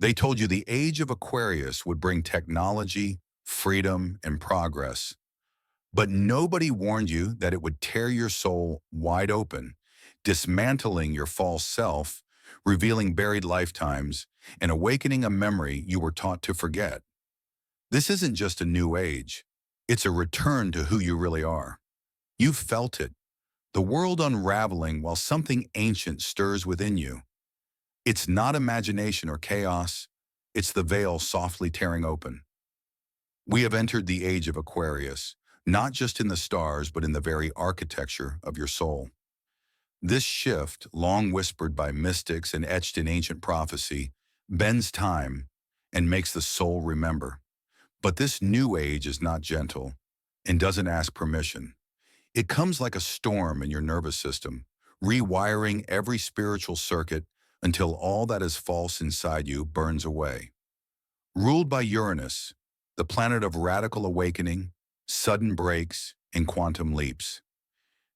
They told you the age of Aquarius would bring technology, freedom, and progress. But nobody warned you that it would tear your soul wide open, dismantling your false self, revealing buried lifetimes, and awakening a memory you were taught to forget. This isn't just a new age. It's a return to who you really are. You've felt it, the world unraveling while something ancient stirs within you. It's not imagination or chaos. It's the veil softly tearing open. We have entered the age of Aquarius, not just in the stars, but in the very architecture of your soul. This shift, long whispered by mystics and etched in ancient prophecy, bends time and makes the soul remember. But this new age is not gentle and doesn't ask permission. It comes like a storm in your nervous system, rewiring every spiritual circuit until all that is false inside you burns away. Ruled by Uranus, the planet of radical awakening, sudden breaks, and quantum leaps.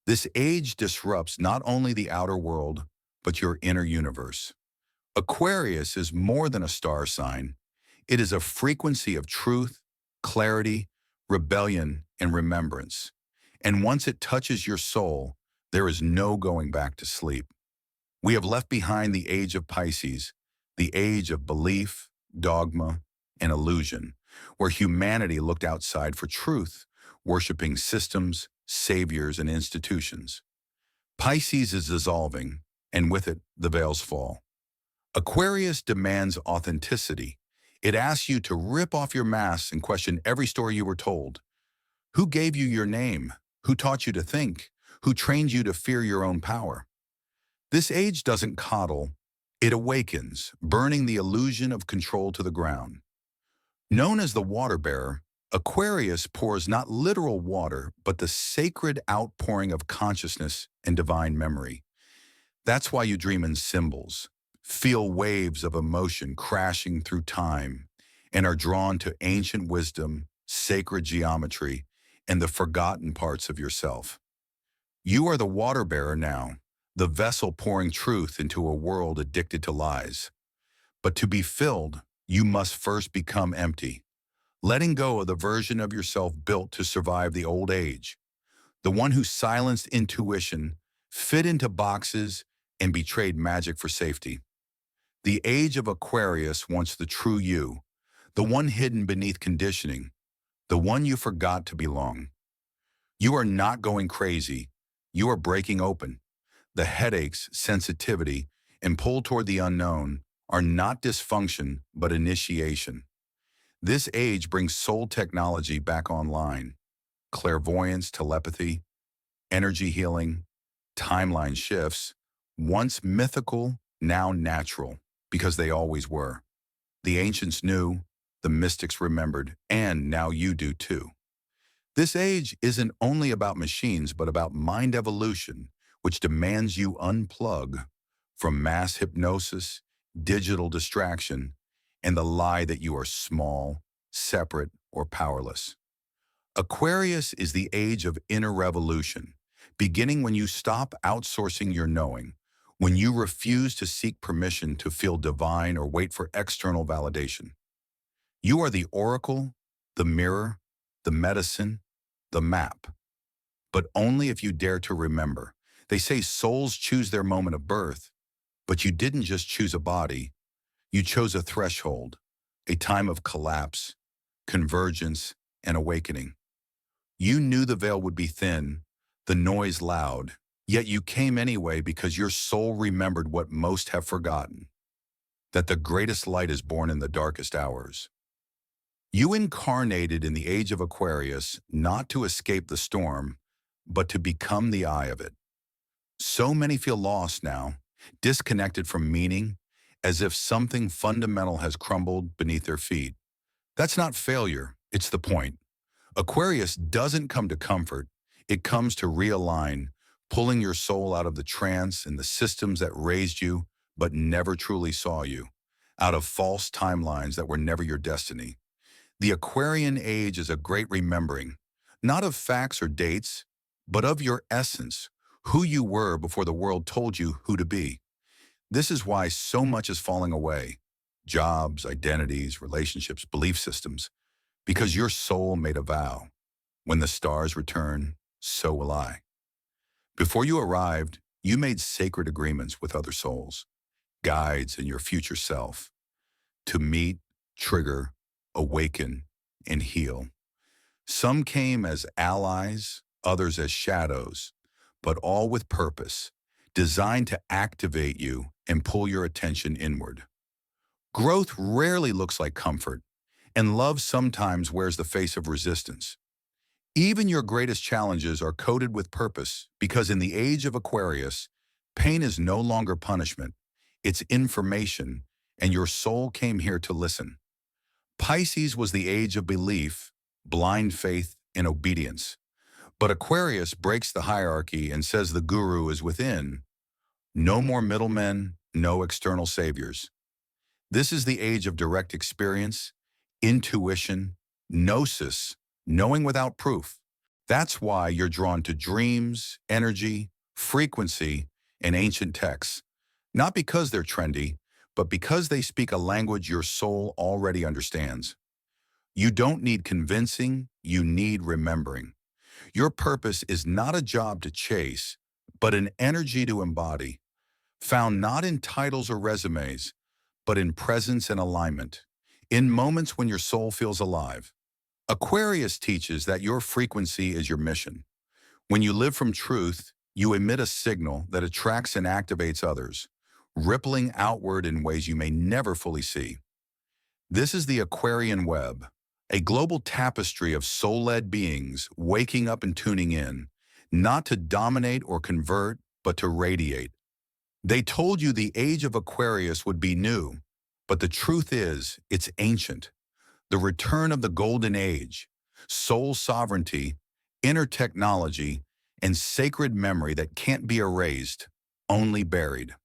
This age disrupts not only the outer world, but your inner universe. Aquarius is more than a star sign. It is a frequency of truth, clarity, rebellion, and remembrance. And once it touches your soul, there is no going back to sleep. We have left behind the age of Pisces, the age of belief, dogma, and illusion, where humanity looked outside for truth, worshiping systems, saviors, and institutions. Pisces is dissolving, and with it, the veils fall. Aquarius demands authenticity. It asks you to rip off your masks and question every story you were told. Who gave you your name? Who taught you to think? Who trained you to fear your own power? This age doesn't coddle, it awakens, burning the illusion of control to the ground. Known as the water bearer, Aquarius pours not literal water, but the sacred outpouring of consciousness and divine memory. That's why you dream in symbols, feel waves of emotion crashing through time, and are drawn to ancient wisdom, sacred geometry, and the forgotten parts of yourself. You are the water bearer now, the vessel pouring truth into a world addicted to lies. But to be filled, you must first become empty, letting go of the version of yourself built to survive the old age, the one who silenced intuition, fit into boxes, and betrayed magic for safety. The age of Aquarius wants the true you, the one hidden beneath conditioning, the one you forgot to belong. You are not going crazy, you are breaking open. The headaches, sensitivity, and pull toward the unknown are not dysfunction, but initiation. This age brings soul technology back online. Clairvoyance, telepathy, energy healing, timeline shifts, once mythical, now natural, because they always were. The ancients knew, the mystics remembered, and now you do too. This age isn't only about machines, but about mind evolution, which demands you unplug from mass hypnosis, digital distraction, and the lie that you are small, separate, or powerless. Aquarius is the age of inner revolution, beginning when you stop outsourcing your knowing, when you refuse to seek permission to feel divine or wait for external validation. You are the oracle, the mirror, the medicine, the map, but only if you dare to remember. They say souls choose their moment of birth, but you didn't just choose a body, you chose a threshold, a time of collapse, convergence, and awakening. You knew the veil would be thin, the noise loud, yet you came anyway because your soul remembered what most have forgotten, that the greatest light is born in the darkest hours. You incarnated in the age of Aquarius not to escape the storm, but to become the eye of it. So many feel lost now, disconnected from meaning, as if something fundamental has crumbled beneath their feet. That's not failure, it's the point. Aquarius doesn't come to comfort, it comes to realign, pulling your soul out of the trance and the systems that raised you but never truly saw you, out of false timelines that were never your destiny. The Aquarian age is a great remembering, not of facts or dates, but of your essence, who you were before the world told you who to be. This is why so much is falling away. jobs, identities, relationships, belief systems, because your soul made a vow. When the stars return, so will I. Before you arrived, you made sacred agreements with other souls, guides, and your future self to meet, trigger, awaken, and heal. Some came as allies, others as shadows, but all with purpose, designed to activate you and pull your attention inward. Growth rarely looks like comfort, and love sometimes wears the face of resistance. Even your greatest challenges are coated with purpose because in the age of Aquarius, pain is no longer punishment, it's information, and your soul came here to listen. Pisces was the age of belief, blind faith, and obedience. But Aquarius breaks the hierarchy and says the guru is within. No more middlemen, no external saviors. This is the age of direct experience, intuition, gnosis, knowing without proof. That's why you're drawn to dreams, energy, frequency, and ancient texts. Not because they're trendy, but because they speak a language your soul already understands. You don't need convincing, you need remembering. Your purpose is not a job to chase, but an energy to embody, found not in titles or resumes, but in presence and alignment, in moments when your soul feels alive. Aquarius teaches that your frequency is your mission. When you live from truth, you emit a signal that attracts and activates others, rippling outward in ways you may never fully see. This is the Aquarian web, a global tapestry of soul-led beings waking up and tuning in, not to dominate or convert, but to radiate. They told you the age of Aquarius would be new, but the truth is, it's ancient. The return of the golden age, soul sovereignty, inner technology, and sacred memory that can't be erased, only buried.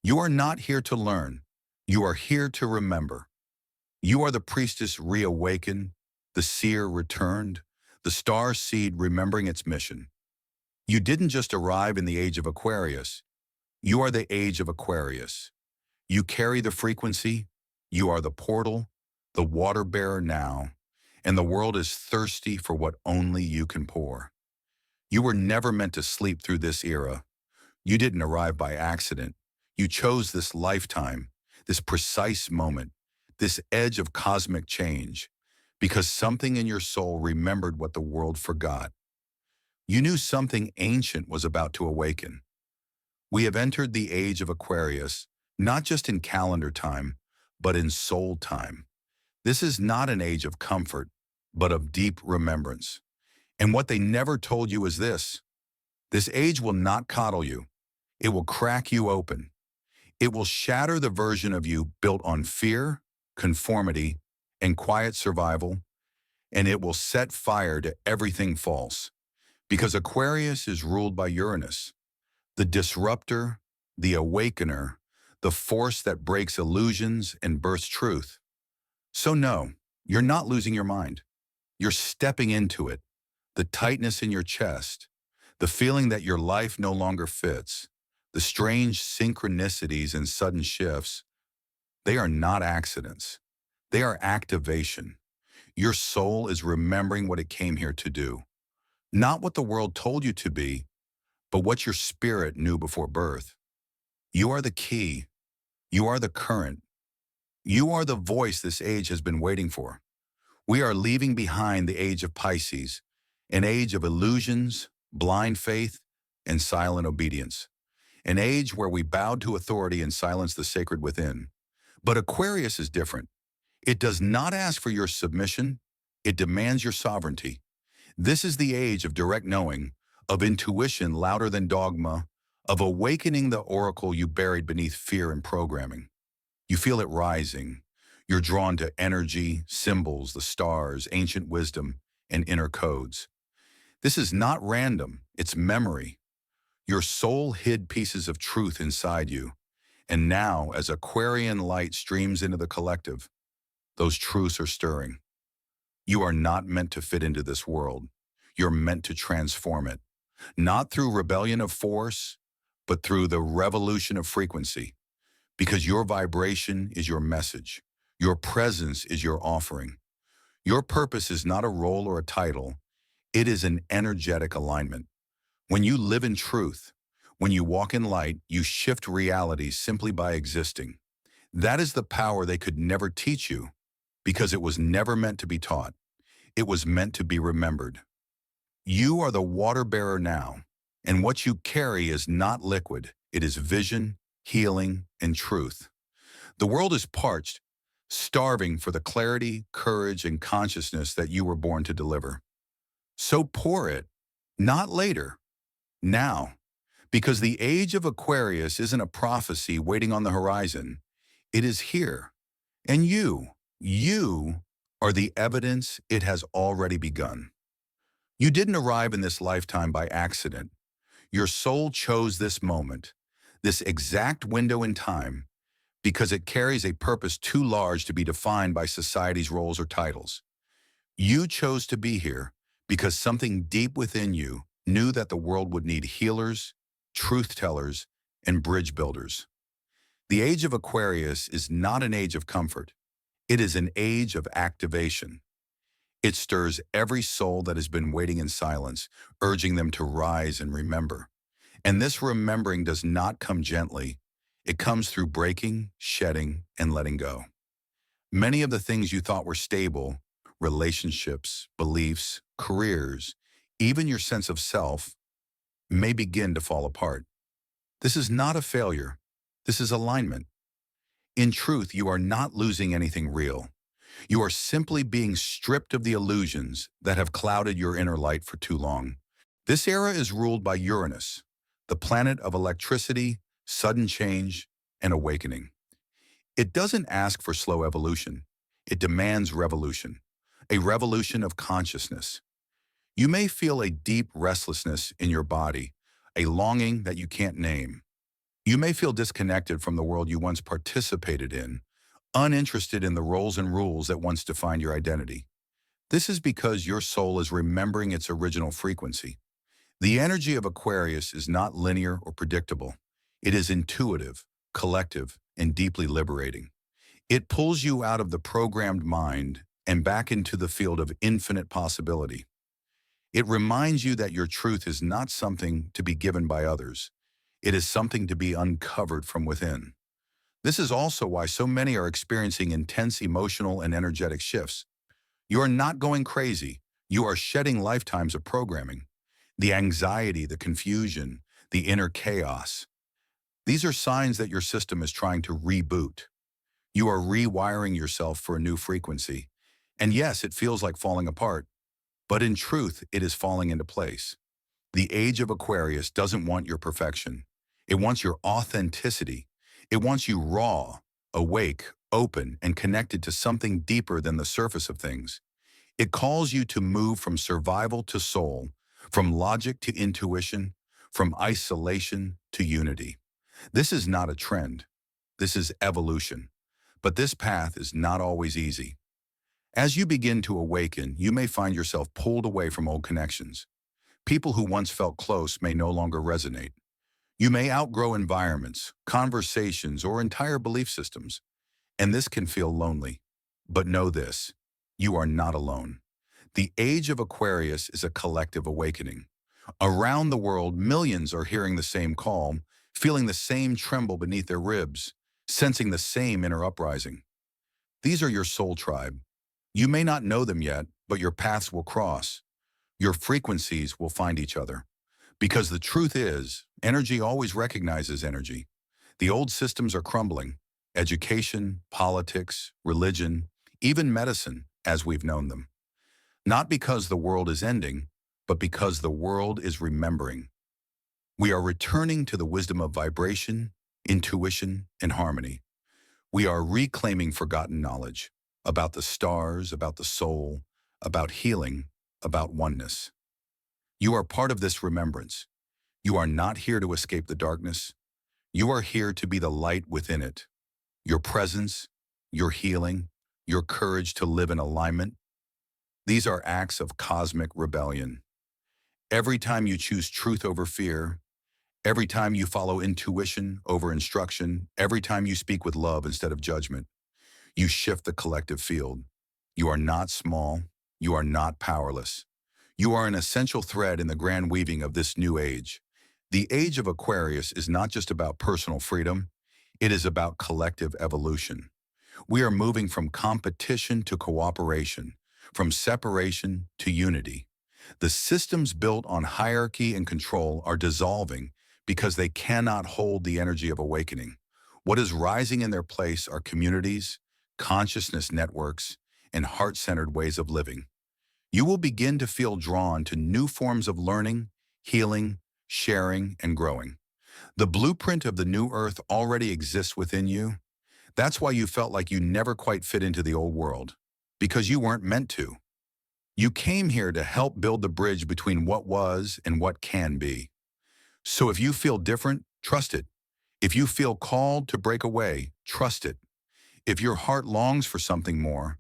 You are not here to learn. You are here to remember. You are the priestess reawakened, the seer returned, the star seed remembering its mission. You didn't just arrive in the age of Aquarius. You are the age of Aquarius. You carry the frequency. You are the portal, the water bearer now, and the world is thirsty for what only you can pour. You were never meant to sleep through this era. You didn't arrive by accident. You chose this lifetime, this precise moment, this edge of cosmic change, because something in your soul remembered what the world forgot. You knew something ancient was about to awaken. We have entered the age of Aquarius, not just in calendar time, but in soul time. This is not an age of comfort, but of deep remembrance. And what they never told you is this age will not coddle you. It will crack you open. It will shatter the version of you built on fear, conformity, and quiet survival, and it will set fire to everything false. Because Aquarius is ruled by Uranus, the disruptor, the awakener, the force that breaks illusions and births truth. So no, you're not losing your mind. You're stepping into it. The tightness in your chest, the feeling that your life no longer fits, the strange synchronicities and sudden shifts, they are not accidents. They are activation. Your soul is remembering what it came here to do. Not what the world told you to be, but what your spirit knew before birth. You are the key. You are the current. You are the voice this age has been waiting for. We are leaving behind the age of Pisces, an age of illusions, blind faith, and silent obedience. An age where we bowed to authority and silenced the sacred within. But Aquarius is different. It does not ask for your submission. It demands your sovereignty. This is the age of direct knowing, of intuition louder than dogma, of awakening the oracle you buried beneath fear and programming. You feel it rising. You're drawn to energy, symbols, the stars, ancient wisdom, and inner codes. This is not random, it's memory. Your soul hid pieces of truth inside you. And now, as Aquarian light streams into the collective, those truths are stirring. You are not meant to fit into this world. You're meant to transform it. Not through rebellion of force, but through the revolution of frequency. because your vibration is your message. Your presence is your offering. Your purpose is not a role or a title. It is an energetic alignment. When you live in truth, when you walk in light, you shift reality simply by existing. That is the power they could never teach you because it was never meant to be taught. It was meant to be remembered. You are the water bearer now, and what you carry is not liquid. It is vision, healing, and truth. The world is parched, starving for the clarity, courage, and consciousness that you were born to deliver. So pour it, not later, now, because the age of Aquarius isn't a prophecy waiting on the horizon. It is here. And you are the evidence it has already begun. You didn't arrive in this lifetime by accident. Your soul chose this moment, this exact window in time, because it carries a purpose too large to be defined by society's roles or titles. You chose to be here because something deep within you knew that the world would need healers, truth tellers, and bridge builders. The age of Aquarius is not an age of comfort. It is an age of activation. It stirs every soul that has been waiting in silence, urging them to rise and remember. And this remembering does not come gently. It comes through breaking, shedding, and letting go. Many of the things you thought were stable, relationships, beliefs, careers, even your sense of self, may begin to fall apart. This is not a failure. This is alignment. In truth, you are not losing anything real. You are simply being stripped of the illusions that have clouded your inner light for too long. This era is ruled by Uranus, the planet of electricity, sudden change, and awakening. It doesn't ask for slow evolution. It demands revolution, a revolution of consciousness. You may feel a deep restlessness in your body, a longing that you can't name. You may feel disconnected from the world you once participated in, uninterested in the roles and rules that once defined your identity. This is because your soul is remembering its original frequency. The energy of Aquarius is not linear or predictable. It is intuitive, collective, and deeply liberating. It pulls you out of the programmed mind and back into the field of infinite possibility. It reminds you that your truth is not something to be given by others. It is something to be uncovered from within. This is also why so many are experiencing intense emotional and energetic shifts. You are not going crazy. You are shedding lifetimes of programming. The anxiety, the confusion, the inner chaos. These are signs that your system is trying to reboot. You are rewiring yourself for a new frequency. And yes, it feels like falling apart, but in truth, it is falling into place. The age of Aquarius doesn't want your perfection. It wants your authenticity. It wants you raw, awake, open, and connected to something deeper than the surface of things. It calls you to move from survival to soul, from logic to intuition, from isolation to unity. This is not a trend. This is evolution. But this path is not always easy. As you begin to awaken, you may find yourself pulled away from old connections. People who once felt close may no longer resonate. You may outgrow environments, conversations, or entire belief systems, and this can feel lonely. But know this, you are not alone. The age of Aquarius is a collective awakening. Around the world, millions are hearing the same call, feeling the same tremble beneath their ribs, sensing the same inner uprising. These are your soul tribe. You may not know them yet, but your paths will cross. Your frequencies will find each other. Because the truth is, energy always recognizes energy. The old systems are crumbling. Education, politics, religion, even medicine, as we've known them. Not because the world is ending, but because the world is remembering. We are returning to the wisdom of vibration, intuition, and harmony. We are reclaiming forgotten knowledge about the stars, about the soul, about healing, about oneness. You are part of this remembrance. You are not here to escape the darkness. You are here to be the light within it. Your presence, your healing, your courage to live in alignment, these are acts of cosmic rebellion. Every time you choose truth over fear, Every time you follow intuition over instruction, every time you speak with love instead of judgment, you shift the collective field. You are not small. You are not powerless. You are an essential thread in the grand weaving of this new age. The age of Aquarius is not just about personal freedom. It is about collective evolution. We are moving from competition to cooperation, from separation to unity. The systems built on hierarchy and control are dissolving because they cannot hold the energy of awakening. What is rising in their place are communities, consciousness networks, and heart-centered ways of living. You will begin to feel drawn to new forms of learning, healing, sharing, and growing. The blueprint of the new earth already exists within you. That's why you felt like you never quite fit into the old world, because you weren't meant to. You came here to help build the bridge between what was and what can be. So if you feel different, trust it. If you feel called to break away, trust it. If your heart longs for something more,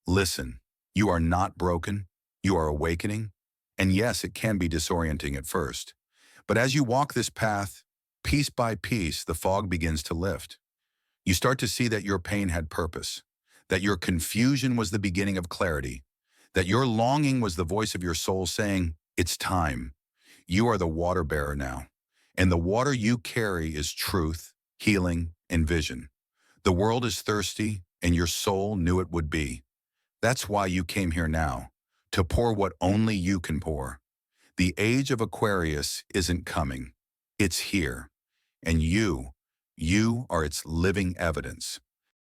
listen. You are not broken. You are awakening. And yes, it can be disorienting at first. But as you walk this path, piece by piece, the fog begins to lift. You start to see that your pain had purpose, that your confusion was the beginning of clarity, that your longing was the voice of your soul saying, "It's time." You are the water bearer now, and the water you carry is truth, healing, and vision. The world is thirsty, and your soul knew it would be. That's why you came here now, to pour what only you can pour. The age of Aquarius isn't coming. It's here. And you are its living evidence.